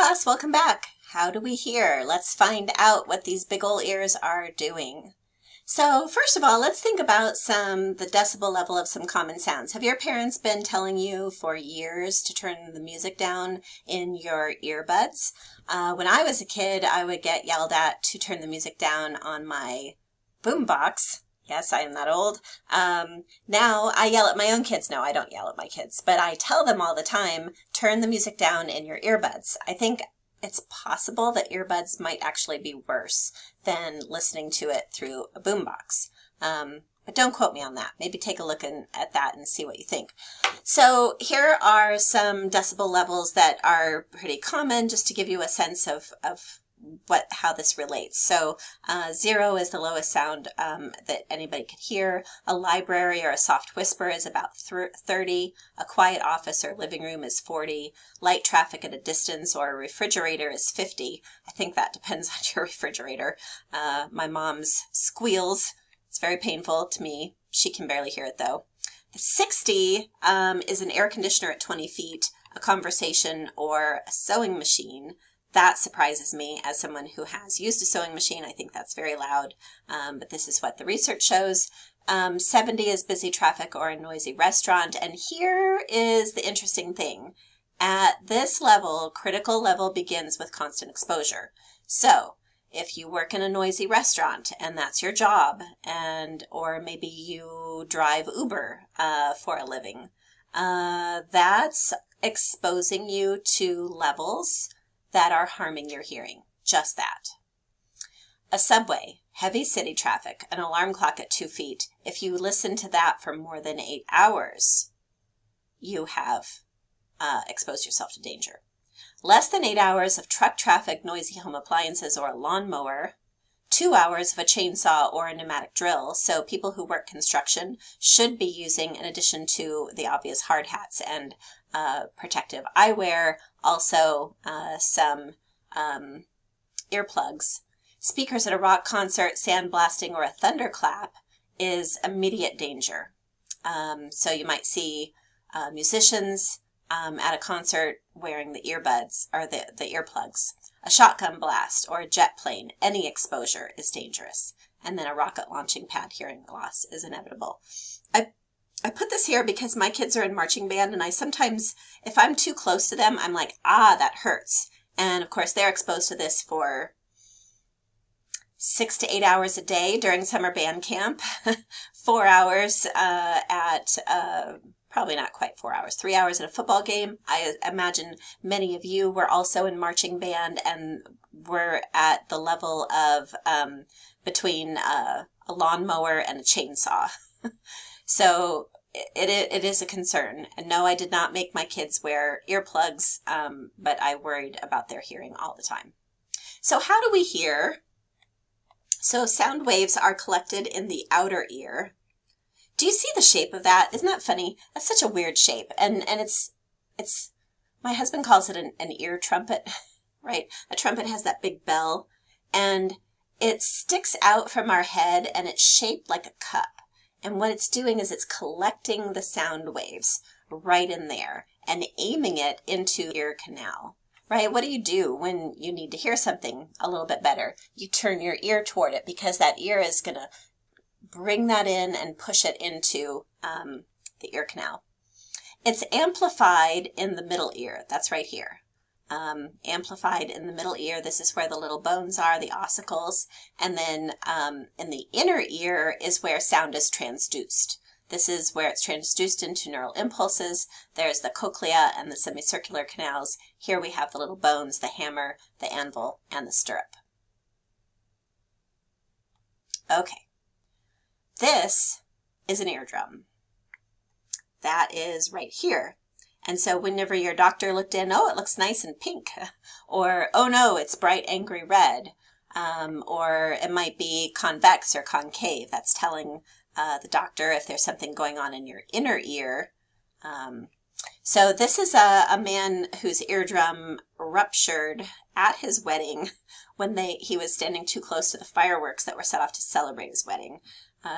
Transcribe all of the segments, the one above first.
class, welcome back. How do we hear? Let's find out what these big ol' ears are doing. So first of all, let's think about the decibel level of some common sounds. Have your parents been telling you for years to turn the music down in your earbuds? When I was a kid, I would get yelled at to turn the music down on my boombox. Yes, I am that old. Now I yell at my own kids. No, I don't yell at my kids, but I tell them all the time, turn the music down in your earbuds. I think it's possible that earbuds might actually be worse than listening to it through a boombox. But don't quote me on that. Maybe take a look at that and see what you think. So here are some decibel levels that are pretty common, just to give you a sense of how this relates. So 0 is the lowest sound that anybody could hear. A library or a soft whisper is about 30. A quiet office or living room is 40. Light traffic at a distance or a refrigerator is 50. I think that depends on your refrigerator. My mom's squeals. It's very painful to me. She can barely hear it though. 60 is an air conditioner at 20 feet, a conversation, or a sewing machine. That surprises me as someone who has used a sewing machine. I think that's very loud, but this is what the research shows. 70 is busy traffic or a noisy restaurant. And here is the interesting thing. At this level, critical level begins with constant exposure. So if you work in a noisy restaurant and that's your job, or maybe you drive Uber for a living, that's exposing you to levels that are harming your hearing. Just that. A subway, heavy city traffic, an alarm clock at 2 feet. If you listen to that for more than 8 hours, you have exposed yourself to danger. Less than 8 hours of truck traffic, noisy home appliances, or a lawnmower. 2 hours of a chainsaw or a pneumatic drill. So people who work construction should be using, in addition to the obvious hard hats and protective eyewear, also some earplugs. Speakers at a rock concert, sandblasting, or a thunderclap is immediate danger. So you might see musicians at a concert wearing the earbuds or the earplugs. A shotgun blast or a jet plane, any exposure is dangerous. And then a rocket launching pad hearing loss is inevitable. I put this here because my kids are in marching band, and I sometimes, if I'm too close to them, I'm like, that hurts. And of course, they're exposed to this for 6 to 8 hours a day during summer band camp, 4 hours at probably not quite 4 hours, 3 hours at a football game. I imagine many of you were also in marching band and were at the level of between a lawnmower and a chainsaw. So it is a concern. And no, I did not make my kids wear earplugs, but I worried about their hearing all the time. So how do we hear? So sound waves are collected in the outer ear. Do you see the shape of that? Isn't that funny? That's such a weird shape. And it's my husband calls it an ear trumpet, right? A trumpet has that big bell, and it sticks out from our head, and it's shaped like a cup. And what it's doing is it's collecting the sound waves right in there and aiming it into the ear canal, right? What do you do when you need to hear something a little bit better? You turn your ear toward it, because that ear is going to bring that in and push it into the ear canal. It's amplified in the middle ear. That's right here. Amplified in the middle ear. This is where the little bones are, the ossicles. And then in the inner ear is where sound is transduced. This is where it's transduced into neural impulses. There's the cochlea and the semicircular canals. Here we have the little bones, the hammer, the anvil, and the stirrup. Okay. This is an eardrum. That is right here. And so whenever your doctor looked in, oh, it looks nice and pink, or oh no, it's bright angry red, or it might be convex or concave. That's telling the doctor if there's something going on in your inner ear. So this is a man whose eardrum ruptured at his wedding when he was standing too close to the fireworks that were set off to celebrate his wedding.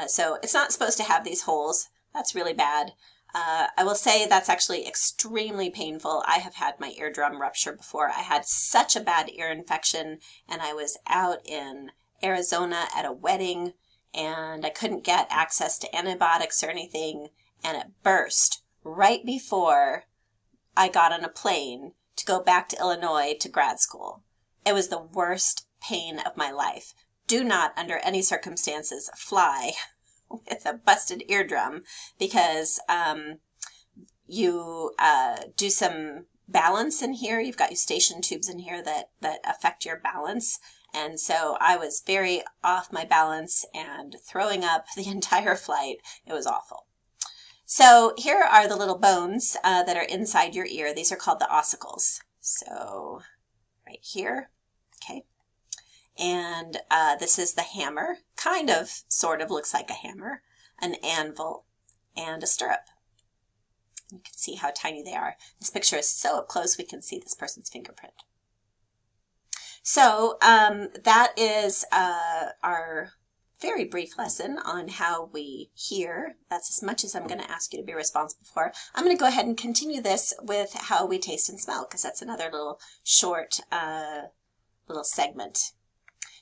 So it's not supposed to have these holes. That's really bad. I will say that's actually extremely painful. I have had my eardrum rupture before. I had such a bad ear infection, and I was out in Arizona at a wedding, and I couldn't get access to antibiotics or anything, and it burst right before I got on a plane to go back to Illinois to grad school. It was the worst pain of my life. Do not, under any circumstances, fly with a busted eardrum, because you do some balance in here. You've got eustachian tubes in here that affect your balance. And so I was very off my balance and throwing up the entire flight. It was awful. So here are the little bones that are inside your ear. These are called the ossicles. So right here, okay. And this is the hammer, kind of, sort of looks like a hammer, an anvil, and a stirrup. You can see how tiny they are. This picture is so up close we can see this person's fingerprint. So that is our very brief lesson on how we hear. That's as much as I'm going to ask you to be responsible for. I'm going to go ahead and continue this with how we taste and smell, because that's another little short little segment.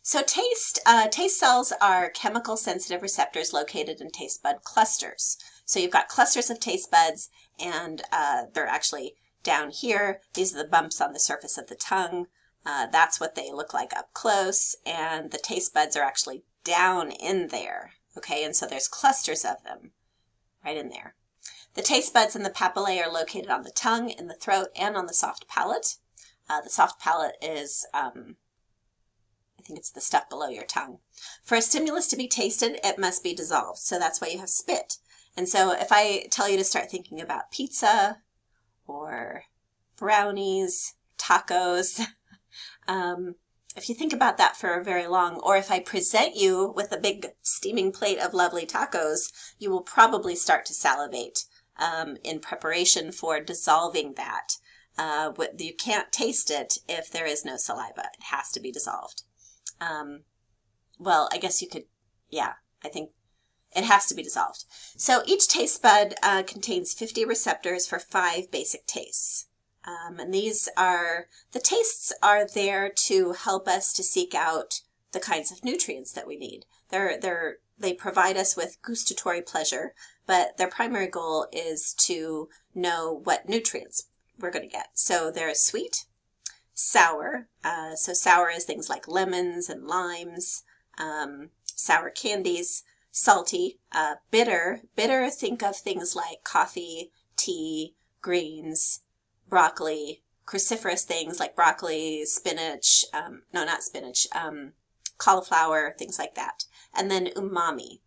So taste cells are chemical sensitive receptors located in taste bud clusters. So you've got clusters of taste buds, and they're actually down here. These are the bumps on the surface of the tongue. That's what they look like up close, and the taste buds are actually down in there, okay? And so there's clusters of them right in there. The taste buds and the papillae are located on the tongue, in the throat, and on the soft palate. The soft palate is I think it's the stuff below your tongue. For a stimulus to be tasted, it must be dissolved. So that's why you have spit. And so if I tell you to start thinking about pizza or brownies, tacos, if you think about that for very long, or if I present you with a big steaming plate of lovely tacos, you will probably start to salivate in preparation for dissolving that. You can't taste it if there is no saliva. It has to be dissolved. Well, I guess you could, yeah, I think it has to be dissolved. So each taste bud contains 50 receptors for 5 basic tastes. And these are, the tastes are there to help us to seek out the kinds of nutrients that we need. They provide us with gustatory pleasure, but their primary goal is to know what nutrients we're going to get. So they're sweet, sour, so sour is things like lemons and limes, sour candies, salty, bitter, think of things like coffee, tea, greens, broccoli, cruciferous things like broccoli, spinach, no, not spinach, cauliflower, things like that. And then umami.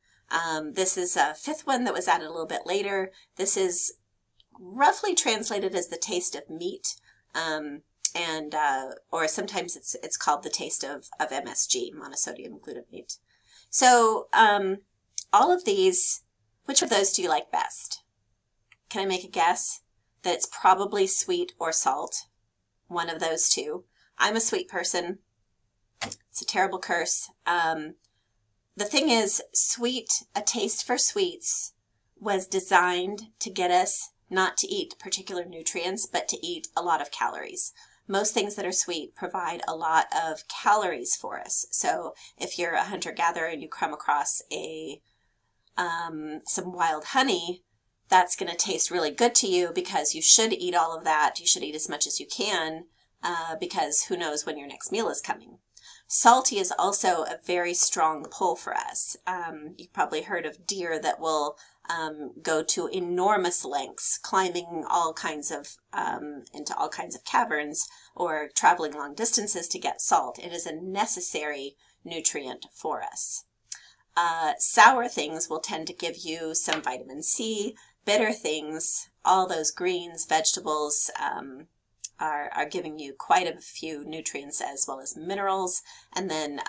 This is a 5th one that was added a little bit later. This is roughly translated as the taste of meat, or sometimes it's called the taste of MSG, monosodium glutamate. So all of these, which of those do you like best? Can I make a guess? That it's probably sweet or salt, one of those two. I'm a sweet person. It's a terrible curse. The thing is, a taste for sweets was designed to get us not to eat particular nutrients, but to eat a lot of calories. Most things that are sweet provide a lot of calories for us. So if you're a hunter-gatherer and you come across some wild honey, that's going to taste really good to you because you should eat all of that. You should eat as much as you can because who knows when your next meal is coming. Salty is also a very strong pull for us. You've probably heard of deer that will go to enormous lengths, climbing all kinds of into all kinds of caverns or traveling long distances to get salt. It is a necessary nutrient for us. Sour things will tend to give you some vitamin C. Bitter things, all those greens, vegetables, are giving you quite a few nutrients as well as minerals, and then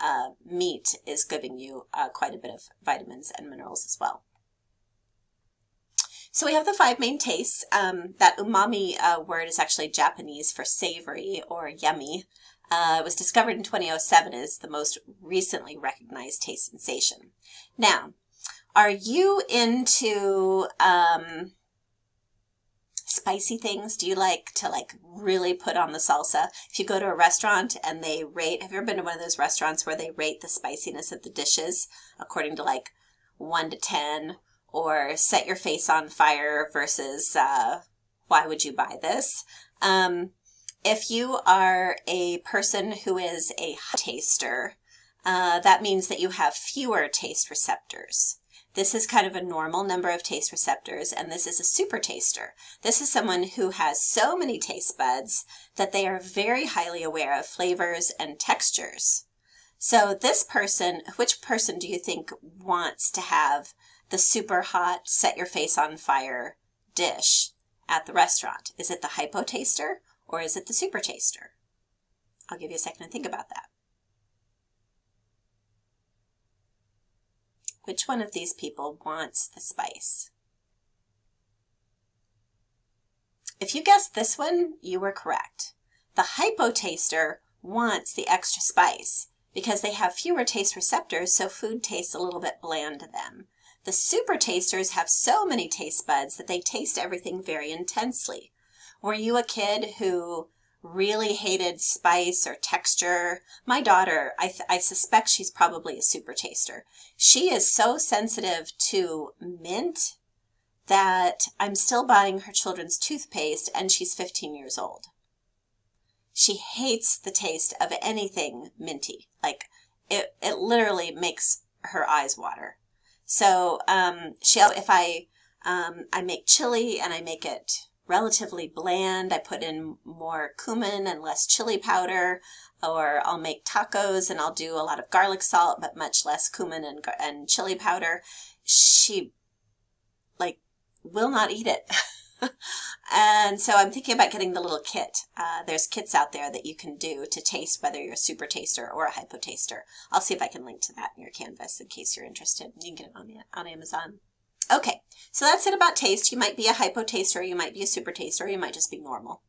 meat is giving you quite a bit of vitamins and minerals as well. So we have the 5 main tastes. That umami word is actually Japanese for savory or yummy. It was discovered in 2007 as the most recently recognized taste sensation. Now, are you into spicy things? Do you like to really put on the salsa? If you go to a restaurant and they rate, have you ever been to one of those restaurants where they rate the spiciness of the dishes according to 1 to 10, or set your face on fire versus why would you buy this? If you are a person who is a taster, that means that you have fewer taste receptors. This is kind of a normal number of taste receptors, and this is a super taster. This is someone who has so many taste buds that they are very highly aware of flavors and textures. So this person, which person do you think wants to have the super hot, set your face on fire dish at the restaurant? Is it the hypo taster or is it the super taster? I'll give you a second to think about that. Which one of these people wants the spice? If you guessed this one, you were correct. The hypo taster wants the extra spice because they have fewer taste receptors, so food tastes a little bit bland to them. The super tasters have so many taste buds that they taste everything very intensely. Were you a kid who really hated spice or texture? My daughter, I suspect she's probably a super taster. She is so sensitive to mint that I'm still buying her children's toothpaste, and she's 15 years old. She hates the taste of anything minty. It literally makes her eyes water. So if I make chili and I make it relatively bland, I put in more cumin and less chili powder, or I'll make tacos and I'll do a lot of garlic salt but much less cumin and chili powder. She will not eat it. And so I'm thinking about getting the little kit. There's kits out there that you can do to taste whether you're a super taster or a hypo taster. I'll see if I can link to that in your Canvas in case you're interested. You can get it on Amazon. Okay, so that's it about taste. You might be a hypo taster, you might be a super taster, or you might just be normal.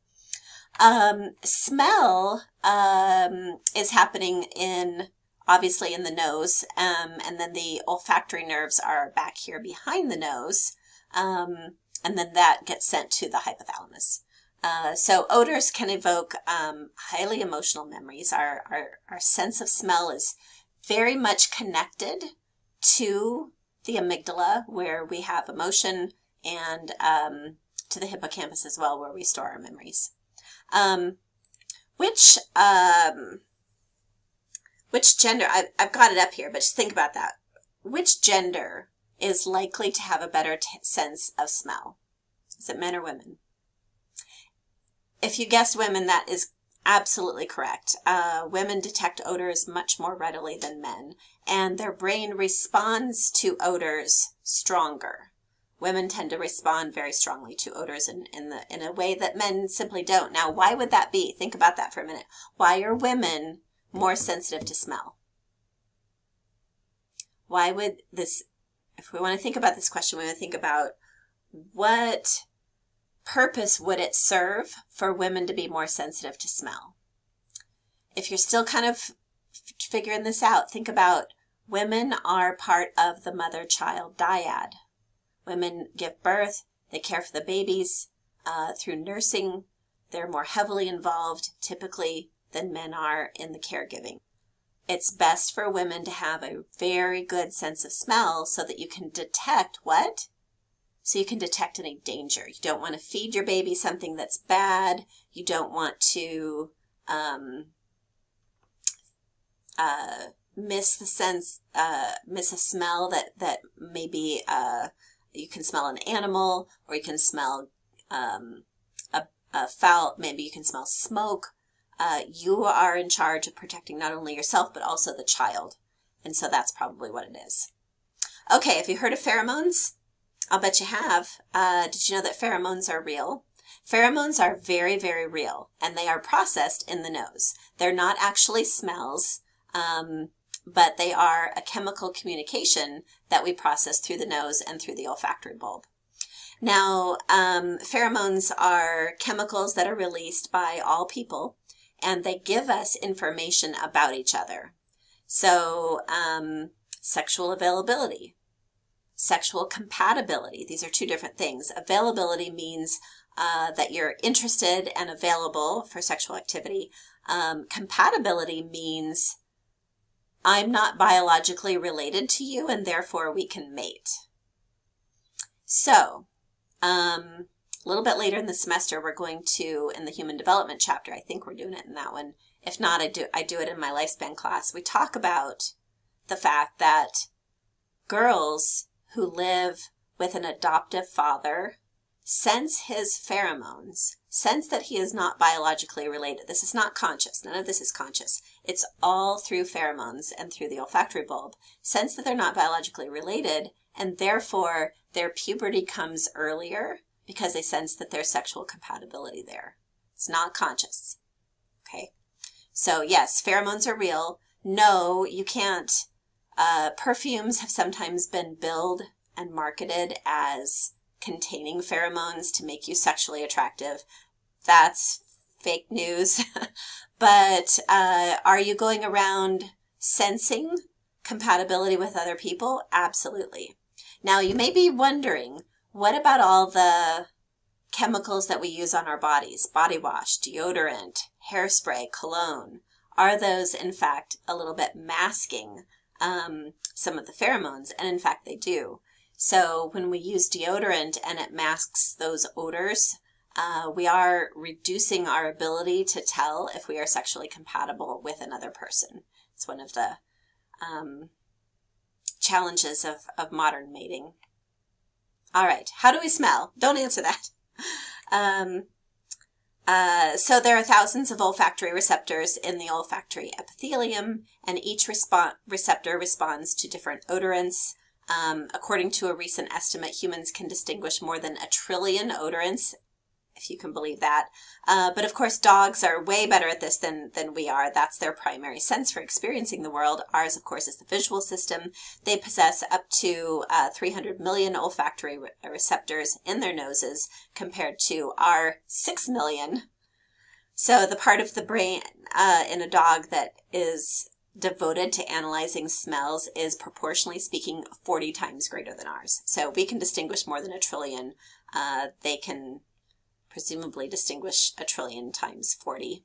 Smell is happening obviously in the nose, and then the olfactory nerves are back here behind the nose, and then that gets sent to the hypothalamus. So odors can evoke highly emotional memories. Our sense of smell is very much connected to the amygdala, where we have emotion, and to the hippocampus as well, where we store our memories. Which gender, I've got it up here, but just think about that. Which gender is likely to have a better sense of smell? Is it men or women? If you guessed women, that is absolutely correct. Women detect odors much more readily than men, and their brain responds to odors stronger. Women tend to respond very strongly to odors in a way that men simply don't. Now, why would that be? Think about that for a minute. Why are women more sensitive to smell? Why would this, if we want to think about this question, we want to think about what purpose would it serve for women to be more sensitive to smell? If you're still kind of figuring this out, think about women are part of the mother-child dyad. Women give birth, they care for the babies through nursing. They're more heavily involved typically than men are in the caregiving. It's best for women to have a very good sense of smell so that you can detect what? So you can detect any danger. You don't want to feed your baby something that's bad. You don't want to miss a smell that maybe you can smell an animal, or you can smell a foul, maybe you can smell smoke. You are in charge of protecting not only yourself, but also the child. And so that's probably what it is. Okay, have you heard of pheromones? I'll bet you have. Did you know that pheromones are real? Pheromones are very, very real, and they are processed in the nose. They're not actually smells, but they are a chemical communication that we process through the nose and through the olfactory bulb. Now, pheromones are chemicals that are released by all people, and they give us information about each other. So, sexual availability, sexual compatibility. These are two different things. Availability means that you're interested and available for sexual activity. Compatibility means I'm not biologically related to you and therefore we can mate. So, a little bit later in the semester, we're going to, in the human development chapter, I think we're doing it in that one. If not, I do it in my lifespan class. We talk about the fact that girls who live with an adoptive father sense his pheromones, sense that he is not biologically related. This is not conscious. None of this is conscious. It's all through pheromones and through the olfactory bulb. Sense that they're not biologically related, and therefore their puberty comes earlier because they sense that there's sexual compatibility there. It's not conscious. Okay? So yes, pheromones are real. No, you can't. Perfumes have sometimes been billed and marketed as containing pheromones to make you sexually attractive. That's fake news. But are you going around sensing compatibility with other people? Absolutely. Now you may be wondering, what about all the chemicals that we use on our bodies? Body wash, deodorant, hairspray, cologne. Are those in fact a little bit masking some of the pheromones? And in fact they do. So when we use deodorant and it masks those odors, we are reducing our ability to tell if we are sexually compatible with another person. It's one of the challenges of modern mating. All right, how do we smell? Don't answer that. So there are thousands of olfactory receptors in the olfactory epithelium, and each receptor responds to different odorants. According to a recent estimate, humans can distinguish more than 1 trillion odorants, if you can believe that. But of course, dogs are way better at this than we are. That's their primary sense for experiencing the world. Ours, of course, is the visual system. They possess up to 300 million olfactory receptors in their noses compared to our 6 million. So the part of the brain in a dog that is devoted to analyzing smells is, proportionally speaking, 40 times greater than ours. So we can distinguish more than 1 trillion. They can presumably distinguish 1 trillion times 40.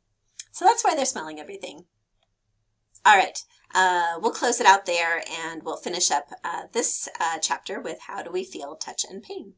So that's why they're smelling everything. All right, we'll close it out there and we'll finish up this chapter with how do we feel touch and pain.